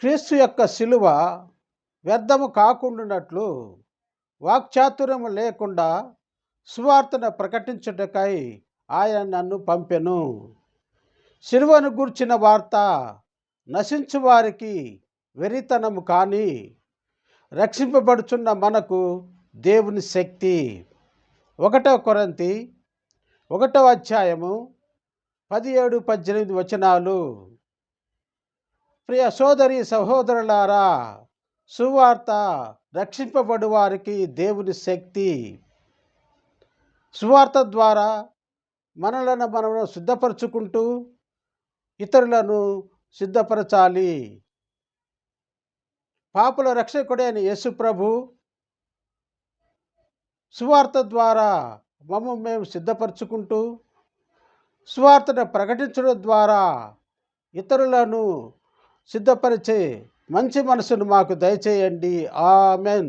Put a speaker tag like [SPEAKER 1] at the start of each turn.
[SPEAKER 1] క్రీస్తు యొక్క శిలువ వ్యర్థము కాకుండానట్లు వాక్చాతుర్యము లేకుండా సువార్తను ప్రకటించుటకై ఆయన నన్ను పంపెను. శిలువను గూర్చిన వార్త నశించు వారికి వెరితనము కానీ రక్షింపబడుచున్న మనకు దేవుని శక్తి. 1 కొరింథీ 1:17-18 ప్రియ సోదరి సహోదరులారా, సువార్త రక్షింపబడు వారికి దేవుని శక్తి. సువార్త ద్వారా మనలను మనము సిద్ధపరచుకుంటూ ఇతరులను సిద్ధపరచాలి. పాపుల రక్షకుడైన యేసు ప్రభు సువార్త ద్వారా మేము సిద్ధపరచుకుంటూ సువార్తను ప్రకటించడం ద్వారా ఇతరులను సిద్ధపరిచే మంచి మనసును మాకు దయచేయండి. ఆమెన్.